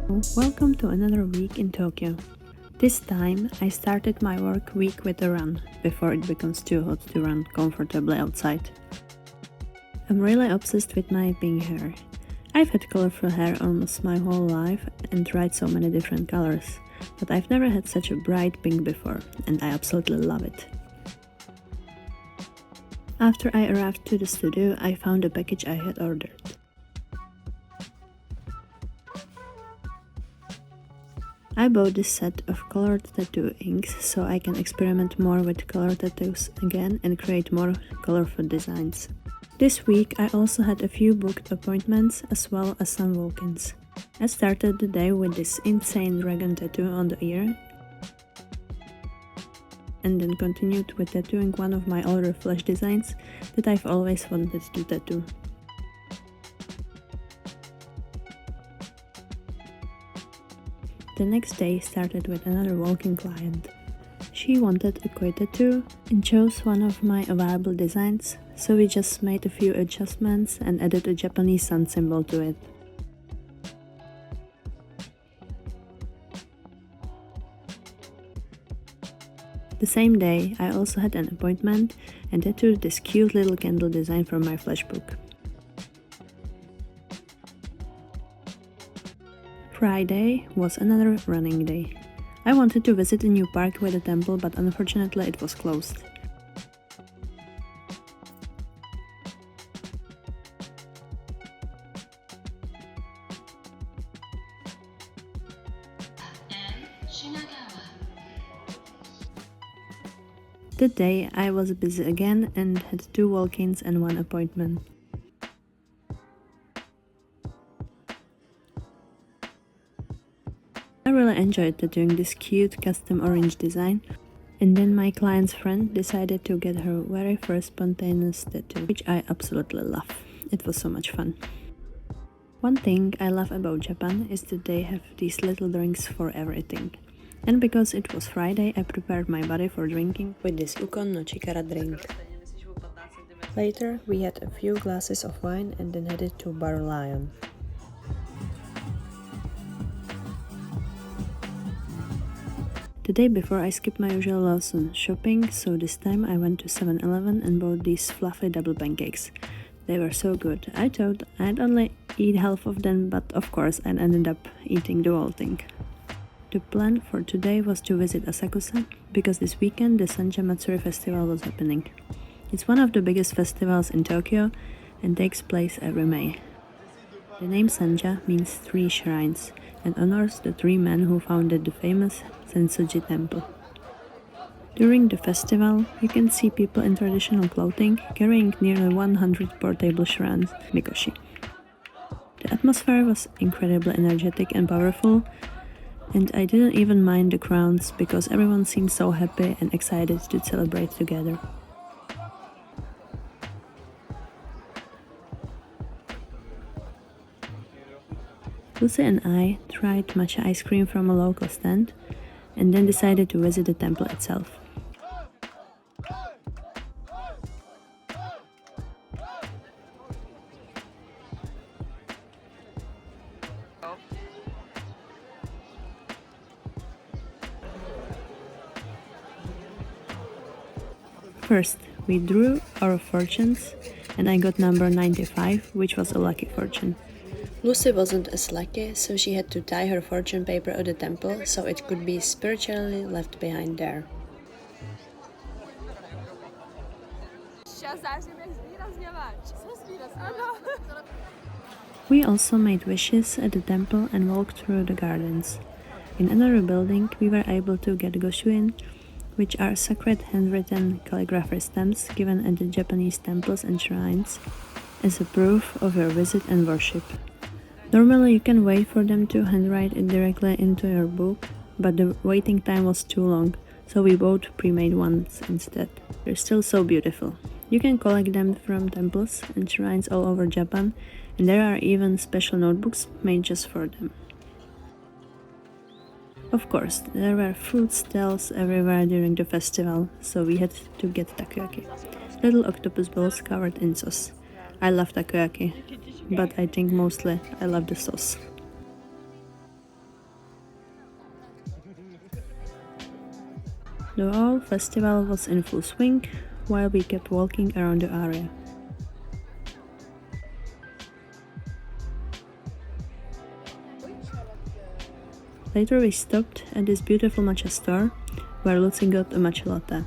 Welcome to another week in Tokyo. This time I started my work week with a run, before it becomes too hot to run comfortably outside. I'm really obsessed with my pink hair. I've had colorful hair almost my whole life and tried so many different colors, but I've never had such a bright pink before, and I absolutely love it. After I arrived to the studio, I found a package I had ordered. I bought this set of colored tattoo inks so I can experiment more with color tattoos again and create more colorful designs. This week I also had a few booked appointments as well as some walk-ins. I started the day with this insane dragon tattoo on the ear and then continued with tattooing one of my older flash designs that I've always wanted to tattoo. The next day started with another walk-in client. She wanted a koi tattoo and chose one of my available designs, so we just made a few adjustments and added a Japanese sun symbol to it. The same day, I also had an appointment and tattooed this cute little candle design from my flashbook. Friday was another running day. I wanted to visit a new park with a temple, but unfortunately it was closed. That day I was busy again and had 2 walk-ins and 1 appointment. I really enjoyed tattooing this cute custom orange design, and then my client's friend decided to get her very first spontaneous tattoo, which I absolutely love. It was so much fun. One thing I love about Japan is that they have these little drinks for everything. And because it was Friday, I prepared my body for drinking with this Ukon no Chikara drink. Later, we had a few glasses of wine and then headed to Bar Lion. The day before, I skipped my usual Lawson shopping, so this time I went to 7-Eleven and bought these fluffy double pancakes. They were so good. I thought I'd only eat half of them, but of course I ended up eating the whole thing. The plan for today was to visit Asakusa, because this weekend the Sanja Matsuri festival was happening. It's one of the biggest festivals in Tokyo and takes place every May. The name Sanja means 3 shrines and honors the 3 men who founded the famous Sensoji temple. During the festival, you can see people in traditional clothing carrying nearly 100 portable shrines, mikoshi. The atmosphere was incredibly energetic and powerful, and I didn't even mind the crowds because everyone seemed so happy and excited to celebrate together. Lucy and I tried matcha ice cream from a local stand and then decided to visit the temple itself. First, we drew our fortunes and I got number 95, which was a lucky fortune. Lucy wasn't as lucky, so she had to tie her fortune paper at the temple so it could be spiritually left behind there. We also made wishes at the temple and walked through the gardens. In another building, we were able to get goshuin, which are sacred handwritten calligraphy stamps given at the Japanese temples and shrines as a proof of your visit and worship. Normally you can wait for them to handwrite it directly into your book, but the waiting time was too long, so we bought pre-made ones instead. They're still so beautiful. You can collect them from temples and shrines all over Japan, and there are even special notebooks made just for them. Of course, there were food stalls everywhere during the festival, so we had to get takoyaki. Little octopus balls covered in sauce. I love takoyaki, but I think mostly I love the sauce. The whole festival was in full swing while we kept walking around the area. Later we stopped at this beautiful matcha store where Lucy got a matcha latte.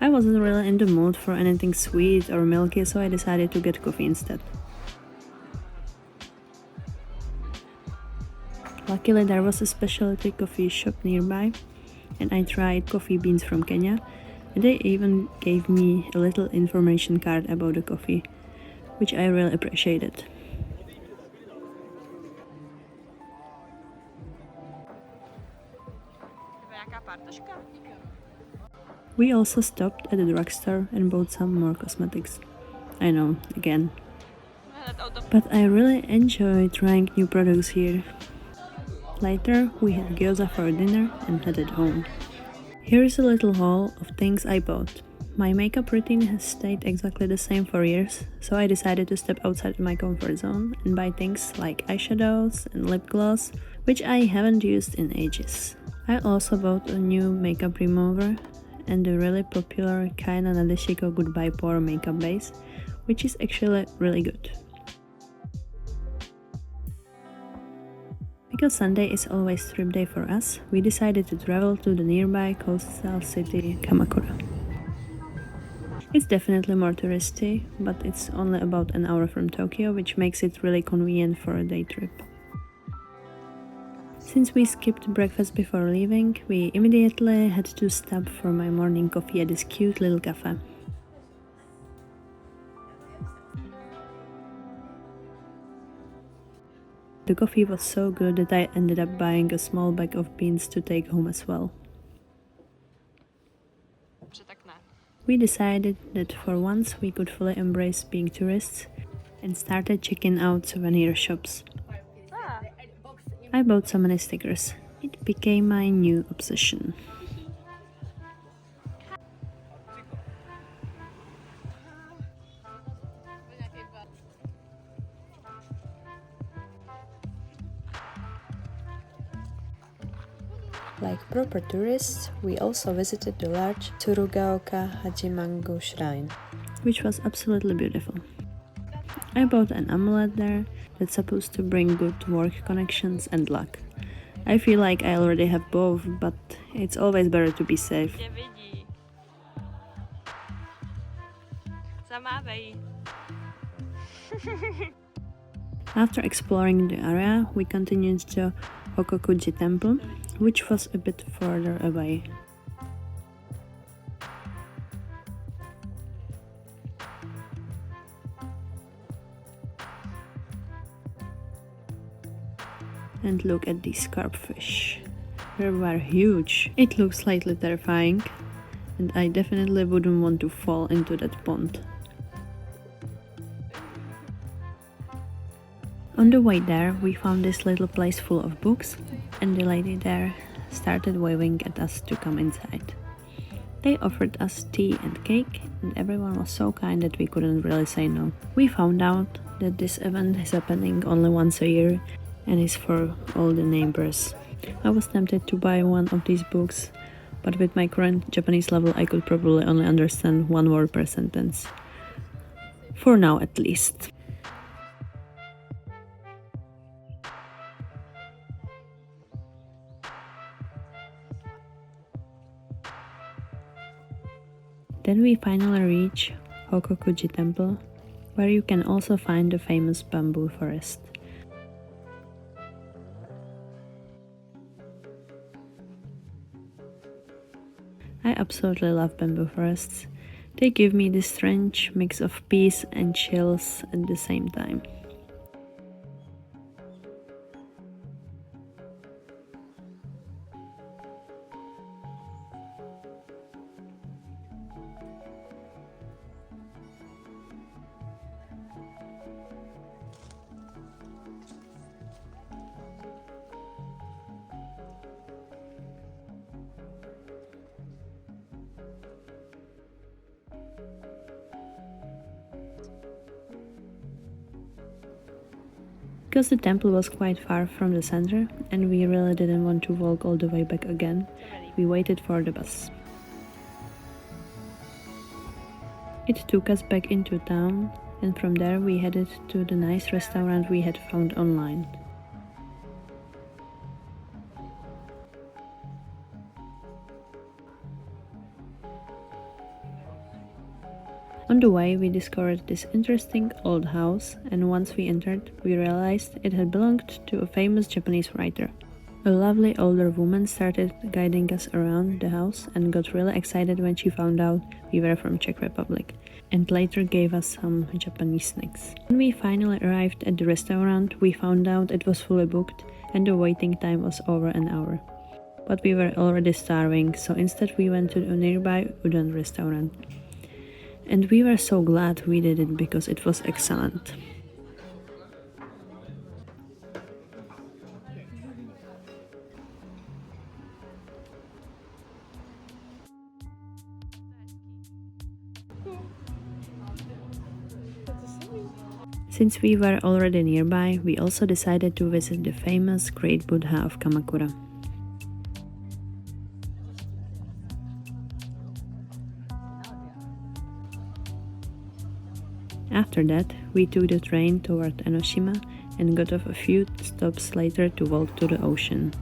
I wasn't really in the mood for anything sweet or milky, so I decided to get coffee instead. Luckily there was a specialty coffee shop nearby and I tried coffee beans from Kenya, and they even gave me a little information card about the coffee, which I really appreciated. We also stopped at the drugstore and bought some more cosmetics. I know, again. But I really enjoy trying new products here. Later, we had gyoza for dinner and headed home. Here is a little haul of things I bought. My makeup routine has stayed exactly the same for years, so I decided to step outside my comfort zone and buy things like eyeshadows and lip gloss, which I haven't used in ages. I also bought a new makeup remover and the really popular Kaina Nadeshiko Goodbye Pore makeup base, which is actually really good. Because Sunday is always trip day for us, we decided to travel to the nearby coastal city Kamakura. It's definitely more touristy, but it's only about an hour from Tokyo, which makes it really convenient for a day trip. Since we skipped breakfast before leaving, we immediately had to stop for my morning coffee at this cute little cafe. The coffee was so good that I ended up buying a small bag of beans to take home as well. We decided that for once we could fully embrace being tourists and started checking out souvenir shops. I bought so many stickers. It became my new obsession. Like proper tourists, we also visited the large Tsurugaoka Hajimango shrine, which was absolutely beautiful. I bought an amulet there that's supposed to bring good work connections and luck. I feel like I already have both, but it's always better to be safe. After exploring the area, we continued to Hokokuji Temple, which was a bit further away. And look at these carp fish. They were huge. It looks slightly terrifying, and I definitely wouldn't want to fall into that pond. On the way there, we found this little place full of books, and the lady there started waving at us to come inside. They offered us tea and cake, and everyone was so kind that we couldn't really say no. We found out that this event is happening only once a year and is for all the neighbors. I was tempted to buy one of these books, but with my current Japanese level I could probably only understand one word per sentence. For now at least. Then we finally reach Hokokuji Temple, where you can also find the famous bamboo forest. I absolutely love bamboo forests. They give me this strange mix of peace and chills at the same time. Because the temple was quite far from the center and we really didn't want to walk all the way back again, we waited for the bus. It took us back into town, and from there we headed to the nice restaurant we had found online. On the way, we discovered this interesting old house, and once we entered, we realized it had belonged to a famous Japanese writer. A lovely older woman started guiding us around the house and got really excited when she found out we were from Czech Republic, and later gave us some Japanese snacks. When we finally arrived at the restaurant, we found out it was fully booked and the waiting time was over an hour. But we were already starving, so instead we went to a nearby udon restaurant. And we were so glad we did it because it was excellent. Since we were already nearby, we also decided to visit the famous Great Buddha of Kamakura. After that, we took the train toward Enoshima and got off a few stops later to walk to the ocean.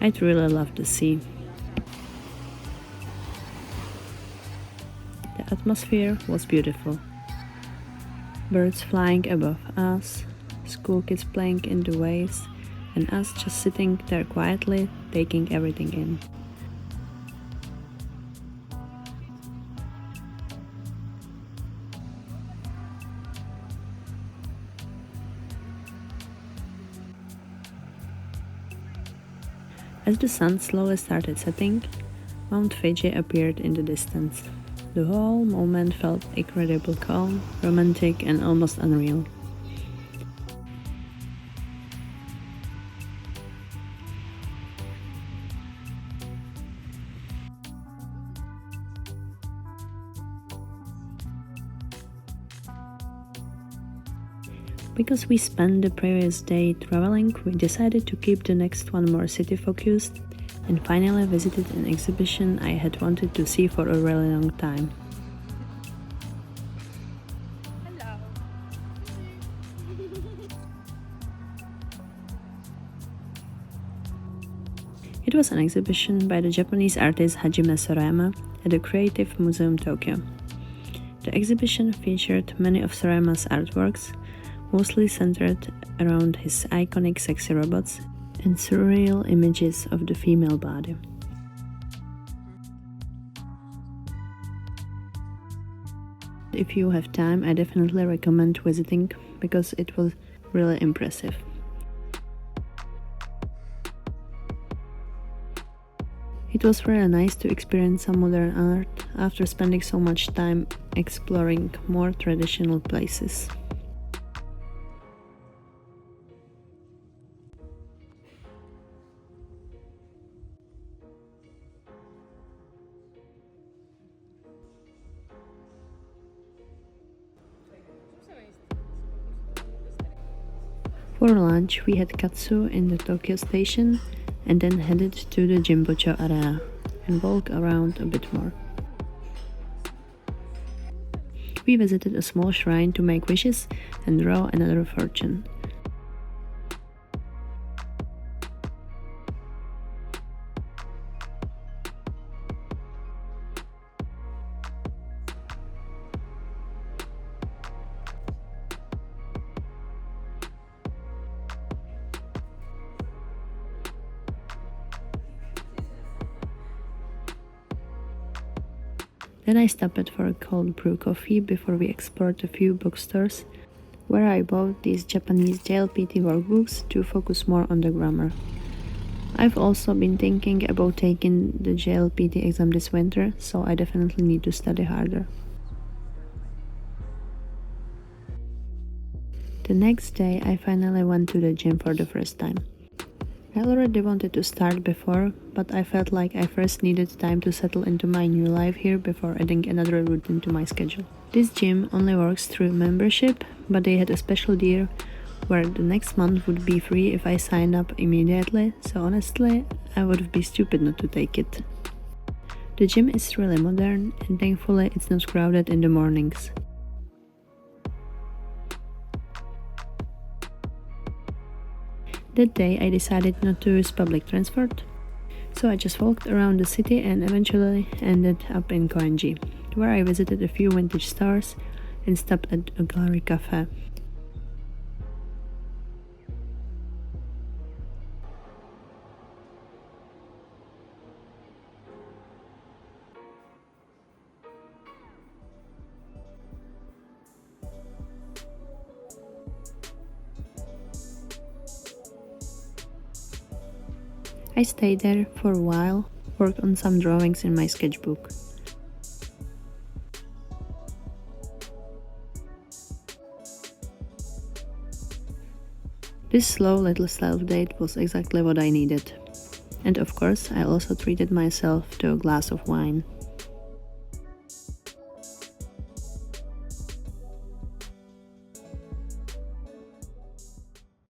I'd really love the sea. The atmosphere was beautiful. Birds flying above us, school kids playing in the waves, and us just sitting there quietly, taking everything in. As the sun slowly started setting, Mount Fuji appeared in the distance. The whole moment felt incredibly calm, romantic, and almost unreal. Because we spent the previous day traveling, we decided to keep the next one more city focused and finally visited an exhibition I had wanted to see for a really long time. Hello. It was an exhibition by the Japanese artist Hajime Sorayama at the Creative Museum Tokyo. The exhibition featured many of Sorayama's artworks, mostly centered around his iconic sexy robots and surreal images of the female body. If you have time, I definitely recommend visiting because it was really impressive. It was really nice to experience some modern art after spending so much time exploring more traditional places. For lunch, we had katsu in the Tokyo station and then headed to the Jimbocho area and walked around a bit more. We visited a small shrine to make wishes and draw another fortune. Then I stopped for a cold brew coffee before we explored a few bookstores, where I bought these Japanese JLPT workbooks to focus more on the grammar. I've also been thinking about taking the JLPT exam this winter, so I definitely need to study harder. The next day, I finally went to the gym for the first time. I already wanted to start before, but I felt like I first needed time to settle into my new life here before adding another routine to my schedule. This gym only works through membership, but they had a special deal where the next month would be free if I signed up immediately, so honestly, I would be stupid not to take it. The gym is really modern and thankfully it's not crowded in the mornings. That day I decided not to use public transport, so I just walked around the city and eventually ended up in Koenji, where I visited a few vintage stores and stopped at a gallery cafe. I stayed there for a while, worked on some drawings in my sketchbook. This slow little self-date was exactly what I needed. And of course, I also treated myself to a glass of wine.